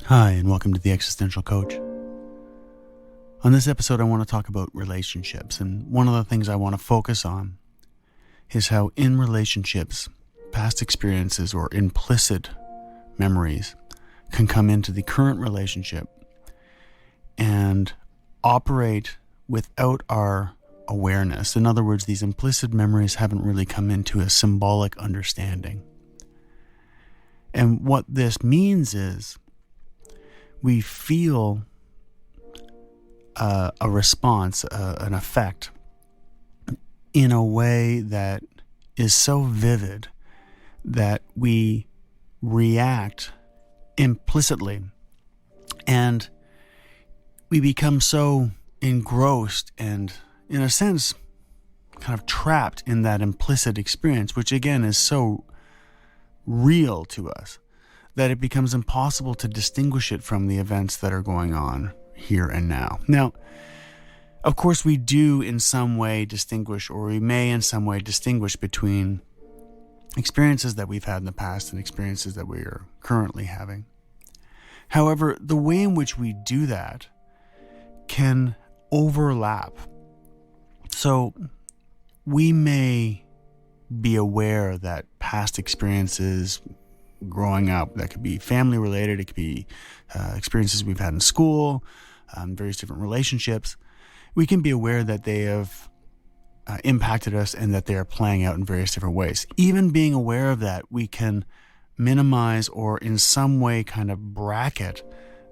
Hi, and welcome to The Existential Coach. On this episode, I want to talk about relationships, and one of the things I want to focus on is how in relationships, past experiences or implicit memories can come into the current relationship and operate without our awareness. In other words, these implicit memories haven't really come into a symbolic understanding. And what this means is we feel a response, an effect, in a way that is so vivid that we react implicitly, and we become so engrossed and, in a sense, kind of trapped in that implicit experience, which again is so real to us, that it becomes impossible to distinguish it from the events that are going on here and now. Now, of course, we do in some way distinguish, or we may in some way distinguish between experiences that we've had in the past and experiences that we are currently having. However, the way in which we do that can overlap. So we may be aware that past experiences growing up, that could be family related, it could be experiences we've had in school, various different relationships. We can be aware that they have impacted us and that they are playing out in various different ways. Even being aware of that, we can minimize or in some way kind of bracket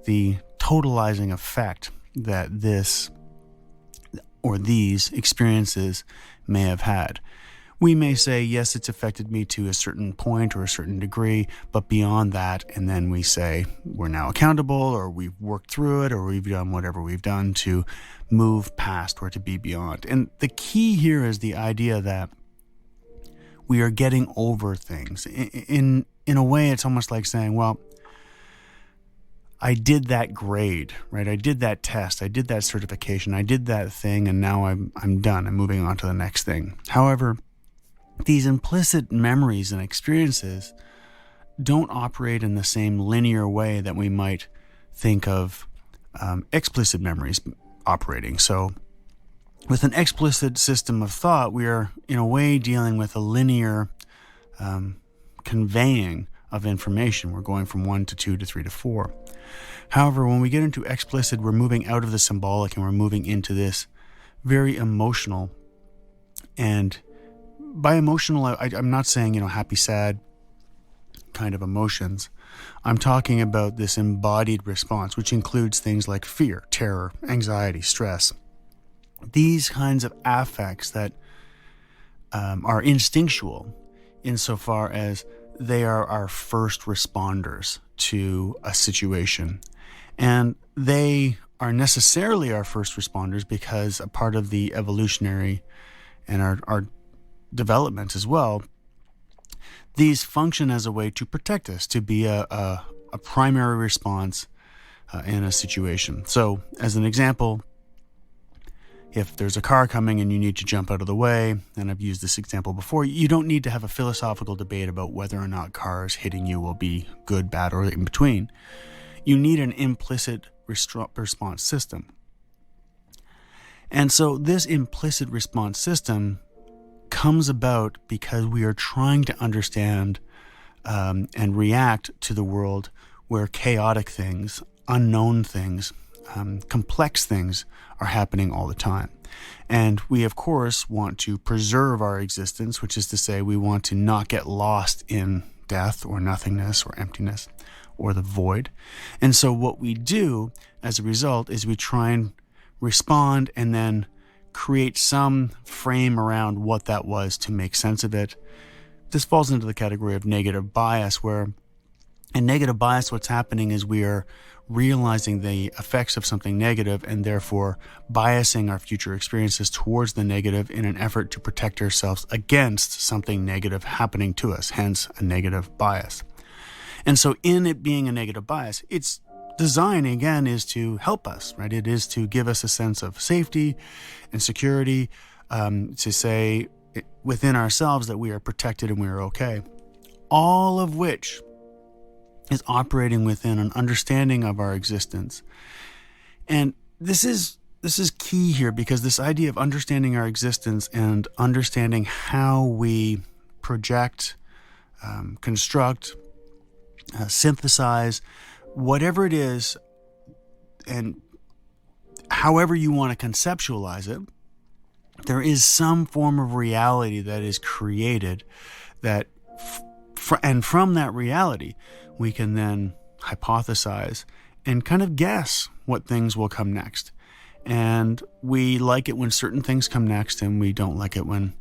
the totalizing effect that this or these experiences may have had. We may say, yes, it's affected me to a certain point or a certain degree, but beyond that, and then we say we're now accountable, or we've worked through it, or we've done whatever we've done to move past or to be beyond. And the key here is the idea that we are getting over things. In a way, it's almost like saying, well, I did that grade, right? I did that test, I did that certification, I did that thing, and now I'm done. I'm moving on to the next thing. However, these implicit memories and experiences don't operate in the same linear way that we might think of explicit memories operating. So with an explicit system of thought, we are in a way dealing with a linear conveying of information. We're going from 1 to 2 to 3 to 4. However, when we get into explicit, we're moving out of the symbolic and we're moving into this very emotional. And by emotional, I'm not saying, happy, sad kind of emotions. I'm talking about this embodied response, which includes things like fear, terror, anxiety, stress. These kinds of affects that are instinctual insofar as they are our first responders to a situation. And they are necessarily our first responders because a part of the evolutionary and our development as well, these function as a way to protect us, to be a primary response in a situation. So as an example, if there's a car coming and you need to jump out of the way, and I've used this example before, you don't need to have a philosophical debate about whether or not cars hitting you will be good, bad, or in between. You need an implicit response system. And so this implicit response system comes about because we are trying to understand and react to the world where chaotic things, unknown things, complex things are happening all the time. And we, of course, want to preserve our existence, which is to say we want to not get lost in death or nothingness or emptiness or the void. And so what we do as a result is we try and respond and then create some frame around what that was to make sense of it. This falls into the category of negative bias, where in negative bias, what's happening is we are realizing the effects of something negative and therefore biasing our future experiences towards the negative in an effort to protect ourselves against something negative happening to us, hence a negative bias. And so in it being a negative bias, its design, again, is to help us, right? It is to give us a sense of safety and security, to say within ourselves that we are protected and we are okay. All of which is operating within an understanding of our existence. And this is key here, because this idea of understanding our existence and understanding how we project, construct, synthesize, whatever it is, and however you want to conceptualize it, there is some form of reality that is created that, and from that reality, we can then hypothesize and kind of guess what things will come next. And we like it when certain things come next, and we don't like it when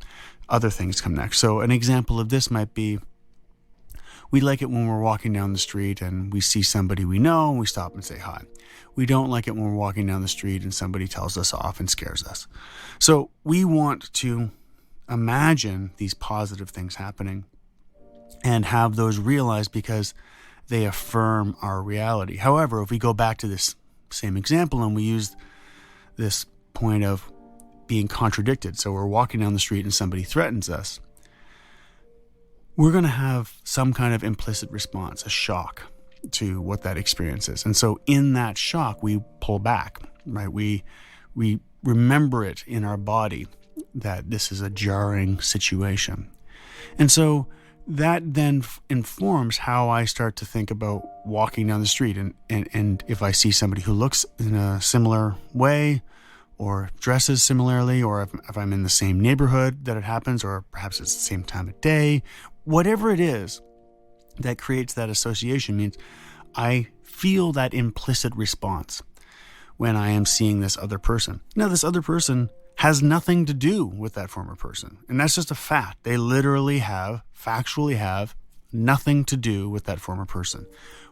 other things come next. So an example of this might be, we like it when we're walking down the street and we see somebody we know and we stop and say hi. We don't like it when we're walking down the street and somebody tells us off and scares us. So we want to imagine these positive things happening and have those realized because they affirm our reality. However, if we go back to this same example and we use this point of being contradicted, so we're walking down the street and somebody threatens us, we're going to have some kind of implicit response, a shock to what that experience is. And so in that shock, we pull back, right? We remember it in our body that this is a jarring situation. And so that then informs how I start to think about walking down the street. And if I see somebody who looks in a similar way or dresses similarly, or if I'm in the same neighborhood that it happens, or perhaps it's the same time of day, whatever it is that creates that association means I feel that implicit response when I am seeing this other person. Now, this other person has nothing to do with that former person. And that's just a fact. They literally factually have nothing to do with that former person.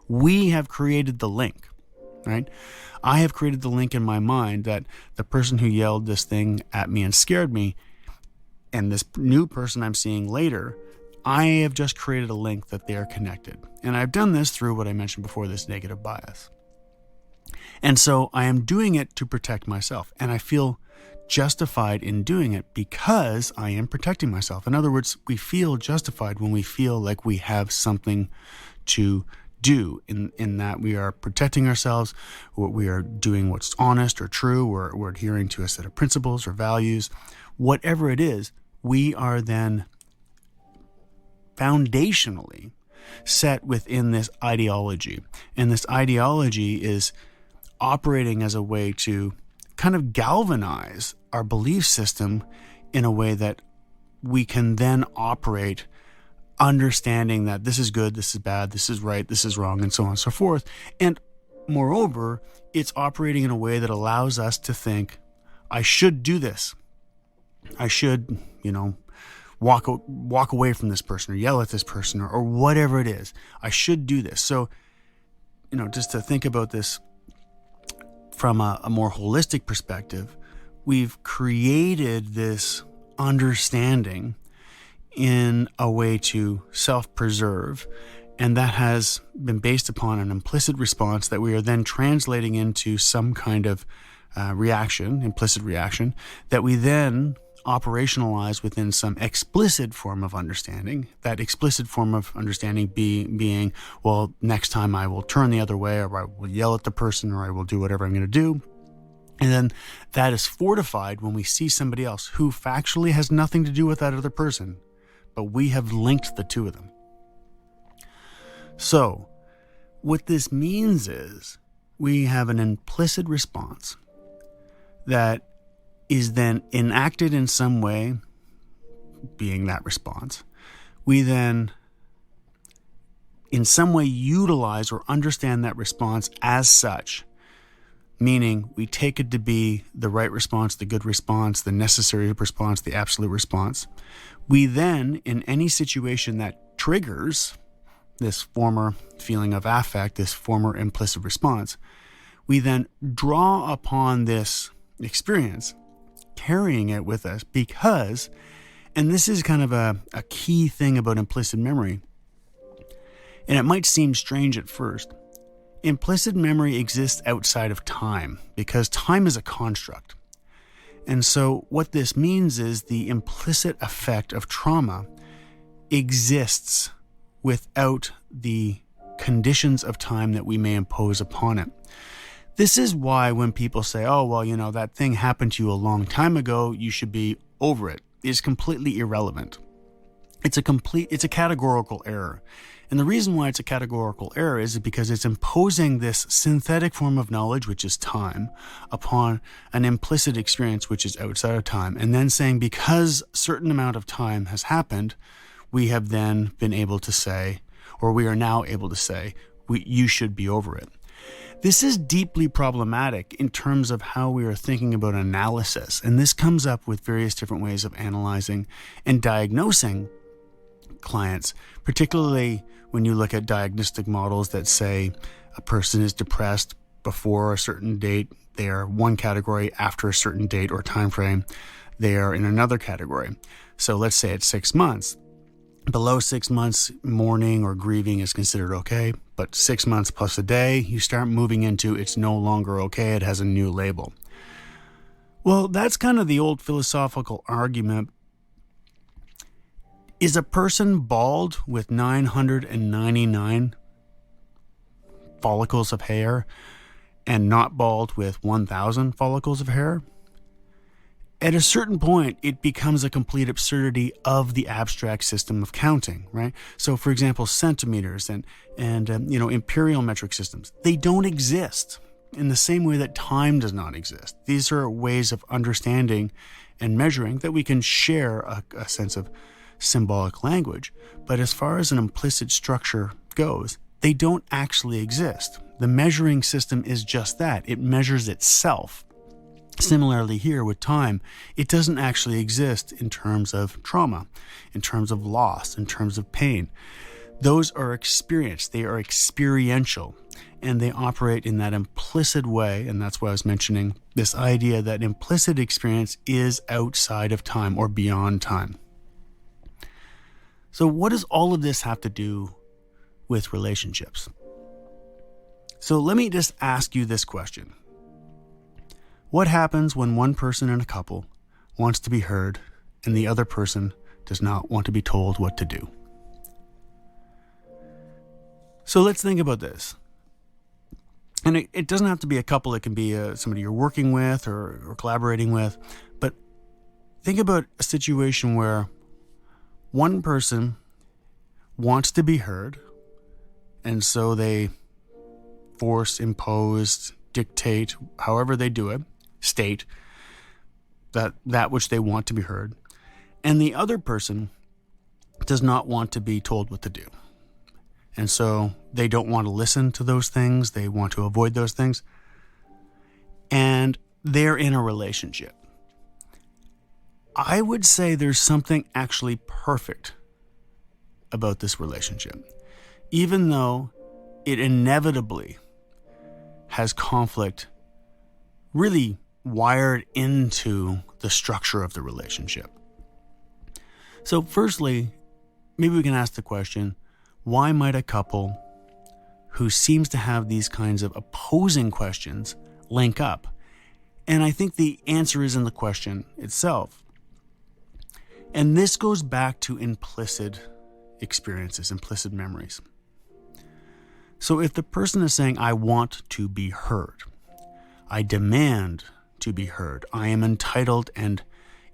We have created the link, right? I have created the link in my mind that the person who yelled this thing at me and scared me, and this new person I'm seeing later, I have just created a link that they are connected. And I've done this through what I mentioned before, this negative bias. And so I am doing it to protect myself. And I feel justified in doing it because I am protecting myself. In other words, we feel justified when we feel like we have something to do, in that we are protecting ourselves, we are doing what's honest or true, or we're adhering to a set of principles or values. Whatever it is, we are then foundationally set within this ideology. And this ideology is operating as a way to kind of galvanize our belief system in a way that we can then operate understanding that this is good, this is bad, this is right, this is wrong, and so on and so forth. And moreover, it's operating in a way that allows us to think, I should do this. I should, walk away from this person, or yell at this person, or whatever it is. I should do this. So, just to think about this from a more holistic perspective, we've created this understanding in a way to self-preserve, and that has been based upon an implicit response that we are then translating into some kind of implicit reaction, that we then operationalize within some explicit form of understanding. That explicit form of understanding being, well, next time I will turn the other way, or I will yell at the person, or I will do whatever I'm going to do. And then that is fortified when we see somebody else who factually has nothing to do with that other person, but we have linked the two of them. So what this means is we have an implicit response that is then enacted in some way, being that response. We then in some way utilize or understand that response as such, meaning we take it to be the right response, the good response, the necessary response, the absolute response. We then, in any situation that triggers this former feeling of affect, this former implicit response, we then draw upon this experience, carrying it with us because, and this is kind of a key thing about implicit memory, and it might seem strange at first, implicit memory exists outside of time because time is a construct. And so what this means is the implicit effect of trauma exists without the conditions of time that we may impose upon it. This is why when people say, oh, well, that thing happened to you a long time ago, you should be over it, is completely irrelevant. It's a categorical error. And the reason why it's a categorical error is because it's imposing this synthetic form of knowledge, which is time, upon an implicit experience, which is outside of time, and then saying because a certain amount of time has happened, we have then been able to say, or we are now able to say, you should be over it. This is deeply problematic in terms of how we are thinking about analysis, and this comes up with various different ways of analyzing and diagnosing clients, particularly when you look at diagnostic models that say a person is depressed before a certain date, they are one category; after a certain date or time frame, they are in another category. So let's say it's 6 months. Below 6 months, mourning or grieving is considered okay, but 6 months plus a day, you start moving into it's no longer okay, it has a new label. Well, that's kind of the old philosophical argument. Is a person bald with 999 follicles of hair and not bald with 1,000 follicles of hair? At a certain point, it becomes a complete absurdity of the abstract system of counting, right? So, for example, centimeters and imperial metric systems, they don't exist in the same way that time does not exist. These are ways of understanding and measuring that we can share a sense of symbolic language. But as far as an implicit structure goes, they don't actually exist. The measuring system is just that. It measures itself. Similarly here with time, it doesn't actually exist in terms of trauma, in terms of loss, in terms of pain. Those are experienced, they are experiential, and they operate in that implicit way, and that's why I was mentioning this idea that implicit experience is outside of time or beyond time. So what does all of this have to do with relationships? So let me just ask you this question. What happens when one person in a couple wants to be heard and the other person does not want to be told what to do? So let's think about this. And it doesn't have to be a couple. It can be somebody you're working with or collaborating with. But think about a situation where one person wants to be heard, and so they force, impose, dictate, however they do it, state that which they want to be heard, and the other person does not want to be told what to do. And so they don't want to listen to those things, they want to avoid those things, and they're in a relationship. I would say there's something actually perfect about this relationship, even though it inevitably has conflict really wired into the structure of the relationship. So firstly, maybe we can ask the question, why might a couple who seems to have these kinds of opposing questions link up? And I think the answer is in the question itself. And this goes back to implicit experiences, implicit memories. So if the person is saying, I want to be heard, I demand to be heard, I am entitled and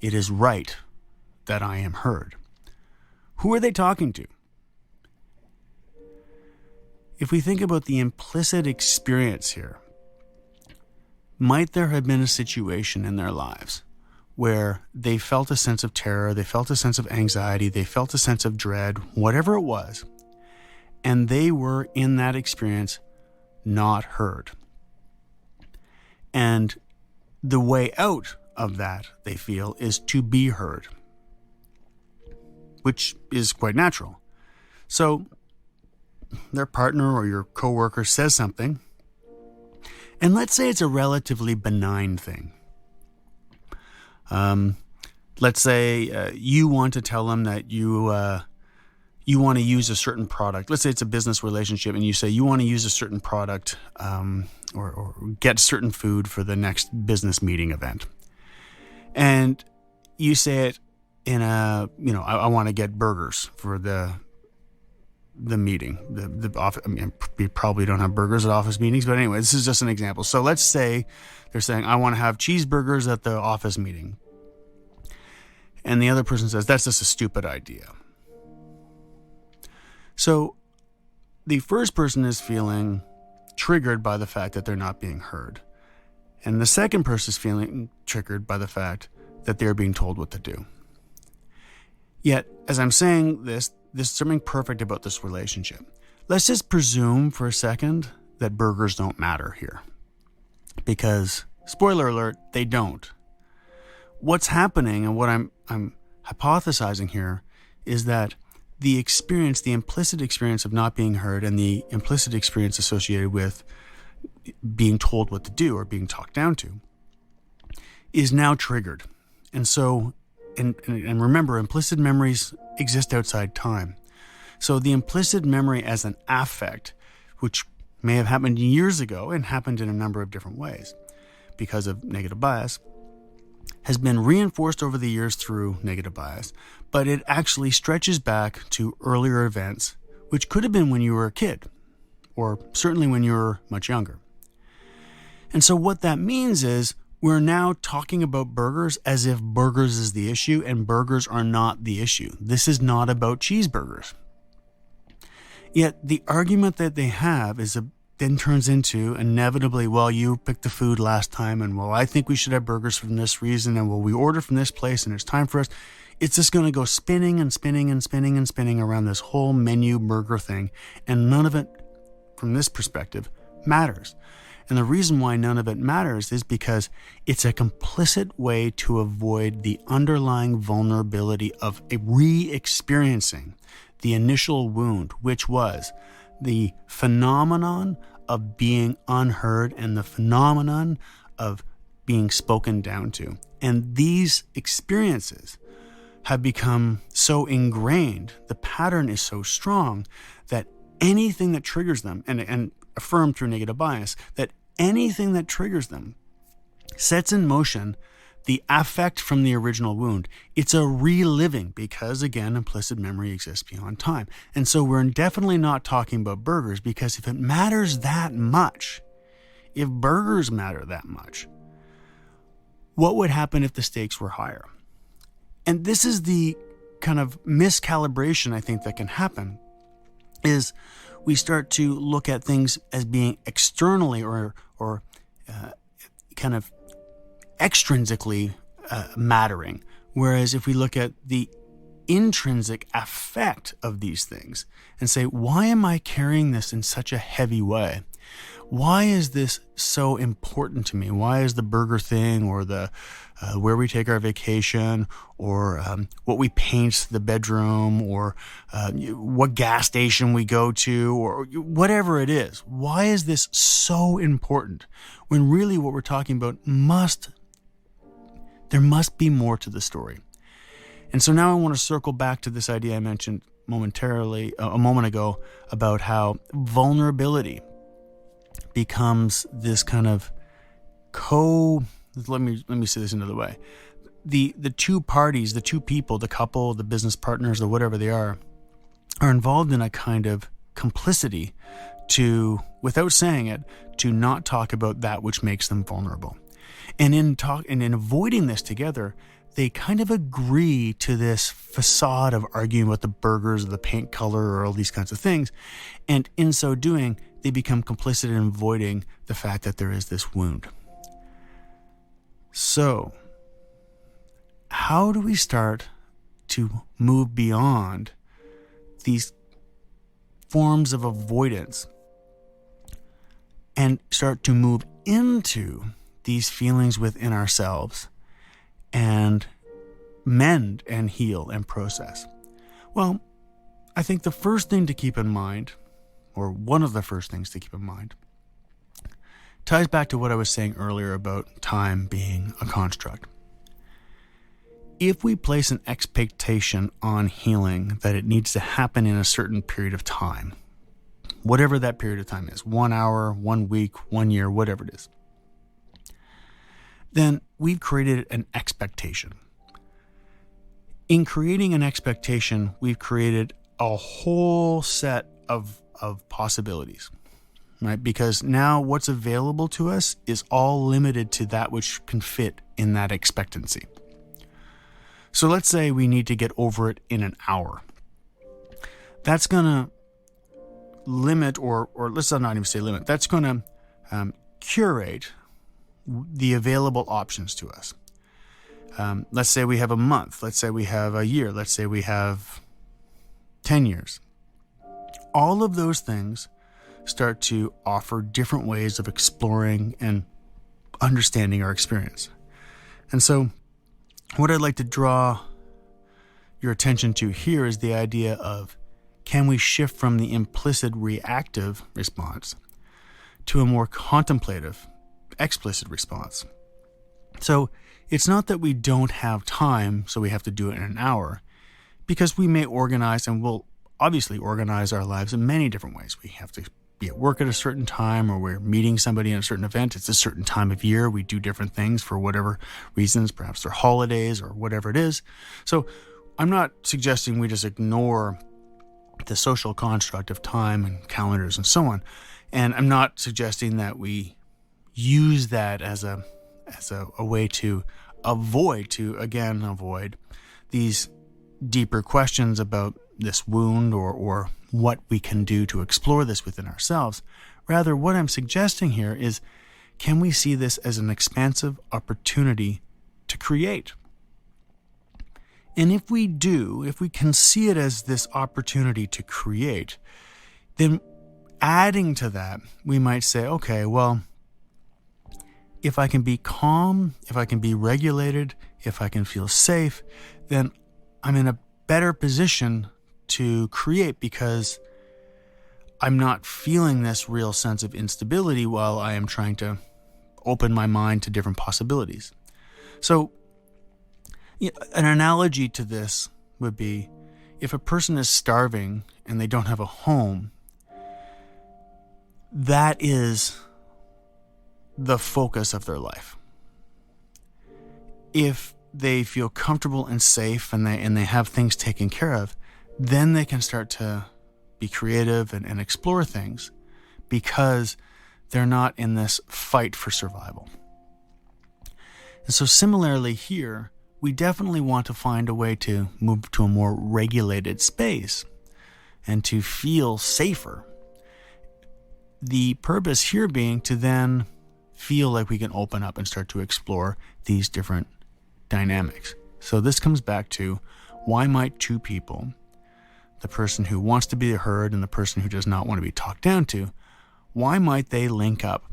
it is right that I am heard, who are they talking to? If we think about the implicit experience here, might there have been a situation in their lives where they felt a sense of terror, they felt a sense of anxiety, they felt a sense of dread, whatever it was, and they were in that experience not heard. And the way out of that, they feel, is to be heard, which is quite natural. So their partner or your coworker says something, and let's say it's a relatively benign thing. Let's say you want to tell them that you want to use a certain product. Let's say it's a business relationship, and you say you want to use a certain product or get certain food for the next business meeting event. And you say it in I want to get burgers for the the meeting. The office, I mean, we probably don't have burgers at office meetings, but anyway, this is just an example. So let's say they're saying, I want to have cheeseburgers at the office meeting. And the other person says, that's just a stupid idea. So the first person is feeling triggered by the fact that they're not being heard. And the second person is feeling triggered by the fact that they're being told what to do. Yet, as I'm saying this, there's something perfect about this relationship. Let's just presume for a second that burgers don't matter here. Because, spoiler alert, they don't. What's happening and what I'm hypothesizing here is that the experience, the implicit experience of not being heard and the implicit experience associated with being told what to do or being talked down to is now triggered. And so, and remember, implicit memories exist outside time. So the implicit memory as an affect, which may have happened years ago and happened in a number of different ways because of negative bias, has been reinforced over the years through negative bias, but it actually stretches back to earlier events, which could have been when you were a kid, or certainly when you were much younger. And so what that means is we're now talking about burgers as if burgers is the issue, and burgers are not the issue. This is not about cheeseburgers. Yet the argument that they have then turns into inevitably, well, you picked the food last time, and well, I think we should have burgers for this reason, and well, we ordered from this place, and it's time for us. It's just going to go spinning and spinning and spinning and spinning around this whole menu burger thing, and none of it, from this perspective, matters. And the reason why none of it matters is because it's a complicit way to avoid the underlying vulnerability of re-experiencing the initial wound, which was the phenomenon of being unheard and the phenomenon of being spoken down to. And these experiences have become so ingrained, the pattern is so strong that anything that triggers them, and affirmed through negative bias, that anything that triggers them sets in motion the affect from the original wound. It's a reliving because, again, implicit memory exists beyond time. And so we're definitely not talking about burgers, because if it matters that much, if burgers matter that much, what would happen if the stakes were higher? And this is the kind of miscalibration I think that can happen, is we start to look at things as being externally or kind of extrinsically mattering. Whereas if we look at the intrinsic effect of these things and say, why am I carrying this in such a heavy way? Why is this so important to me? Why is the burger thing, or the where we take our vacation, or what we paint the bedroom, or what gas station we go to, or whatever it is? Why is this so important when really what we're talking about there must be more to the story? And so now I want to circle back to this idea I mentioned momentarily a moment ago about how vulnerability becomes this kind of let me say this another way. The two parties, the two people, the couple, the business partners, or whatever they are involved in a kind of complicity to, without saying it, to not talk about that which makes them vulnerable. And in avoiding this together, they kind of agree to this facade of arguing about the burgers or the paint color or all these kinds of things. And in so doing, they become complicit in avoiding the fact that there is this wound. So, how do we start to move beyond these forms of avoidance and start to move into these feelings within ourselves and mend and heal and process? Well, I think the first thing to keep in mind, or one of the first things to keep in mind, ties back to what I was saying earlier about time being a construct. If we place an expectation on healing that it needs to happen in a certain period of time, whatever that period of time is, 1 hour, 1 week, 1 year, whatever it is, then we've created an expectation. In creating an expectation, we've created a whole set of possibilities, right? Because now what's available to us is all limited to that which can fit in that expectancy. So let's say we need to get over it in an hour. That's going to limit, or let's not even say limit, that's going to curate the available options to us. Let's say we have a month. Let's say we have a year. Let's say we have 10 years. All of those things start to offer different ways of exploring and understanding our experience. And so what I'd like to draw your attention to here is the idea of, can we shift from the implicit reactive response to a more contemplative, explicit response? So it's not that we don't have time, so we have to do it in an hour, because we may organize, and we'll obviously organize our lives in many different ways. We have to be at work at a certain time, or we're meeting somebody in a certain event. It's a certain time of year. We do different things for whatever reasons. Perhaps they're holidays or whatever it is. So I'm not suggesting we just ignore the social construct of time and calendars and so on. And I'm not suggesting that we use that as a way to avoid these deeper questions about this wound or what we can do to explore this within ourselves. Rather, what I'm suggesting here is, can we see this as an expansive opportunity to create? And if we do, if we can see it as this opportunity to create, then adding to that, we might say, okay, well, if I can be calm, if I can be regulated, if I can feel safe, then I'm in a better position to create, because I'm not feeling this real sense of instability while I am trying to open my mind to different possibilities. So an analogy to this would be, if a person is starving and they don't have a home, that is the focus of their life. If they feel comfortable and safe and they have things taken care of, then they can start to be creative and explore things, because they're not in this fight for survival. And so similarly here, we definitely want to find a way to move to a more regulated space and to feel safer. The purpose here being to then feel like we can open up and start to explore these different dynamics. So this comes back to, why might two people, the person who wants to be heard and the person who does not want to be talked down to, why might they link up?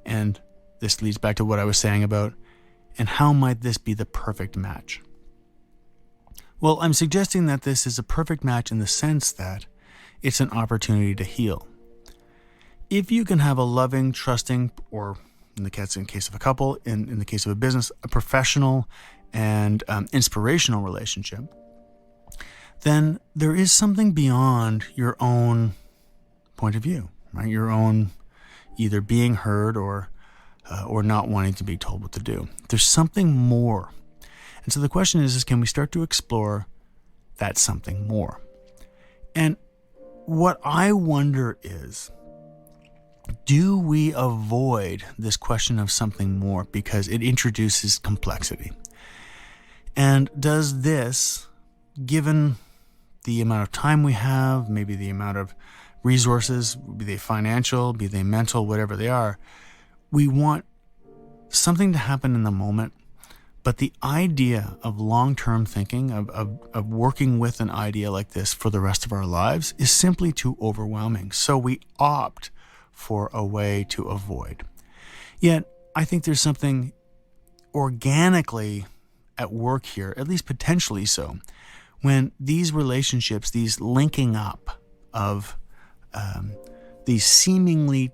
And this leads back to what I was saying about, and how might this be the perfect match? Well, I'm suggesting that this is a perfect match in the sense that it's an opportunity to heal. If you can have a loving, trusting, or in the case of a couple, in the case of a business, a professional and inspirational relationship, then there is something beyond your own point of view, right? Your own either being heard or not wanting to be told what to do. There's something more. And so the question is can we start to explore that something more? And what I wonder is, do we avoid this question of something more because it introduces complexity? And does this, given the amount of time we have, maybe the amount of resources, be they financial, be they mental, whatever they are, we want something to happen in the moment, but the idea of long-term thinking, of working with an idea like this for the rest of our lives is simply too overwhelming. So we opt for a way to avoid. Yet, I think there's something organically at work here, at least potentially so, when these relationships, these linking up of these seemingly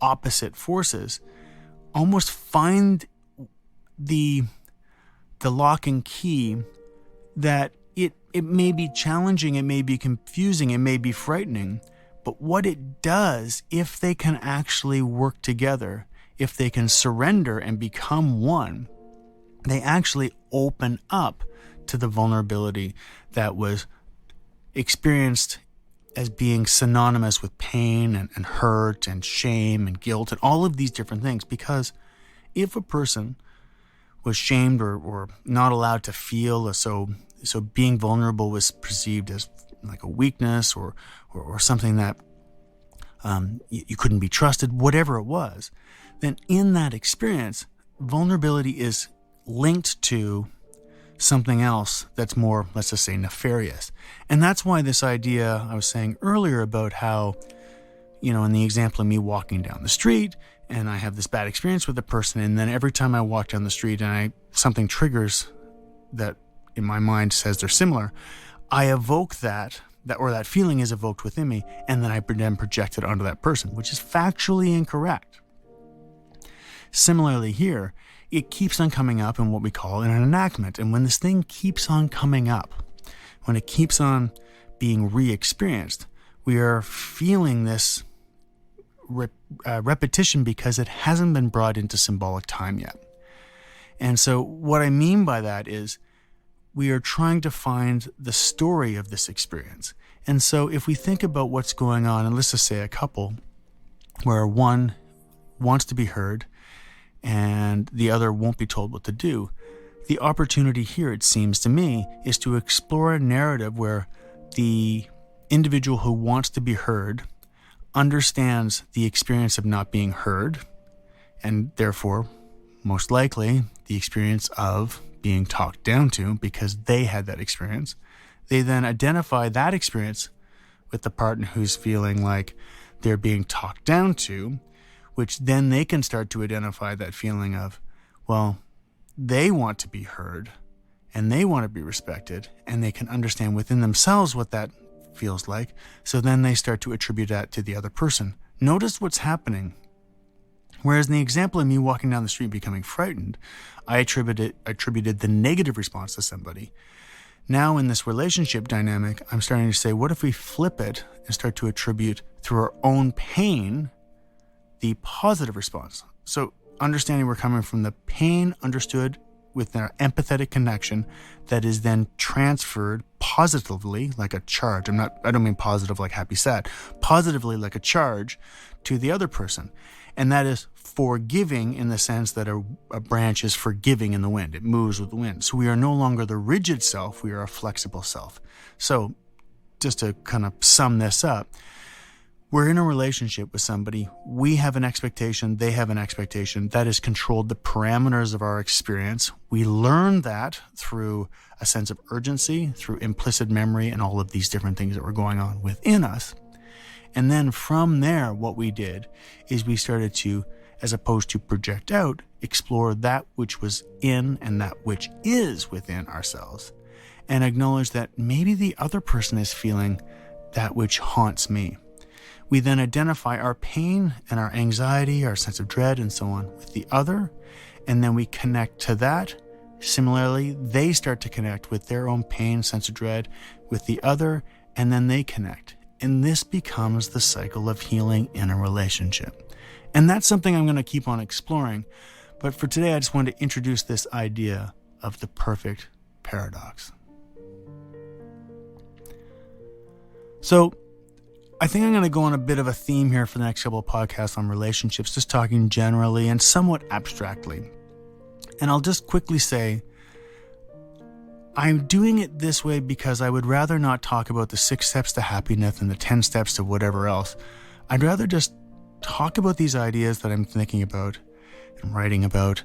opposite forces, almost find the lock and key that it may be challenging, it may be confusing, it may be frightening, but what it does, if they can actually work together, if they can surrender and become one, they actually open up to the vulnerability that was experienced as being synonymous with pain and hurt and shame and guilt and all of these different things. Because if a person was shamed or not allowed to feel, so being vulnerable was perceived as like a weakness or something that you couldn't be trusted, whatever it was, then in that experience, vulnerability is linked to something else that's more, let's just say, nefarious. And that's why this idea I was saying earlier about how, in the example of me walking down the street and I have this bad experience with a person, and then every time I walk down the street and something triggers that in my mind says they're similar, I evoke that feeling is evoked within me, and then I then project it onto that person, which is factually incorrect. Similarly here, it keeps on coming up in what we call an enactment. And when this thing keeps on coming up, when it keeps on being re-experienced, we are feeling this repetition because it hasn't been brought into symbolic time yet. And so what I mean by that is we are trying to find the story of this experience. And so if we think about what's going on, and let's just say a couple where one wants to be heard and the other won't be told what to do, the opportunity here, it seems to me, is to explore a narrative where the individual who wants to be heard understands the experience of not being heard, and therefore, most likely, the experience of being talked down to because they had that experience. They then identify that experience with the partner who's feeling like they're being talked down to, which then they can start to identify that feeling of, well, they want to be heard and they want to be respected, and they can understand within themselves what that feels like. So then they start to attribute that to the other person. Notice what's happening. Whereas in the example of me walking down the street becoming frightened, I attributed the negative response to somebody. Now in this relationship dynamic, I'm starting to say, what if we flip it and start to attribute through our own pain the positive response? So understanding we're coming from the pain understood with our empathetic connection that is then transferred positively like a charge. I don't mean positive like happy, sad. Positively like a charge to the other person. And that is forgiving in the sense that a branch is forgiving in the wind. It moves with the wind. So we are no longer the rigid self. We are a flexible self. So just to kind of sum this up, we're in a relationship with somebody. We have an expectation. They have an expectation. That has controlled the parameters of our experience. We learn that through a sense of urgency, through implicit memory, and all of these different things that were going on within us. And then from there, what we did is we started to, as opposed to project out, explore that which was in and that which is within ourselves, and acknowledge that maybe the other person is feeling that which haunts me. We then identify our pain and our anxiety, our sense of dread, and so on with the other, and then we connect to that. Similarly, they start to connect with their own pain, sense of dread with the other, and then they connect. And this becomes the cycle of healing in a relationship. And that's something I'm going to keep on exploring. But for today, I just wanted to introduce this idea of the perfect paradox. So I think I'm going to go on a bit of a theme here for the next couple of podcasts on relationships, just talking generally and somewhat abstractly. And I'll just quickly say, I'm doing it this way because I would rather not talk about the 6 steps to happiness and the 10 steps to whatever else. I'd rather just talk about these ideas that I'm thinking about and writing about,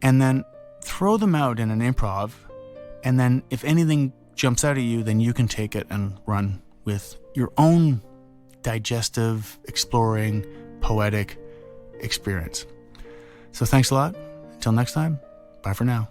and then throw them out in an improv. And then if anything jumps out at you, then you can take it and run with your own digestive, exploring, poetic experience. So thanks a lot. Until next time, bye for now.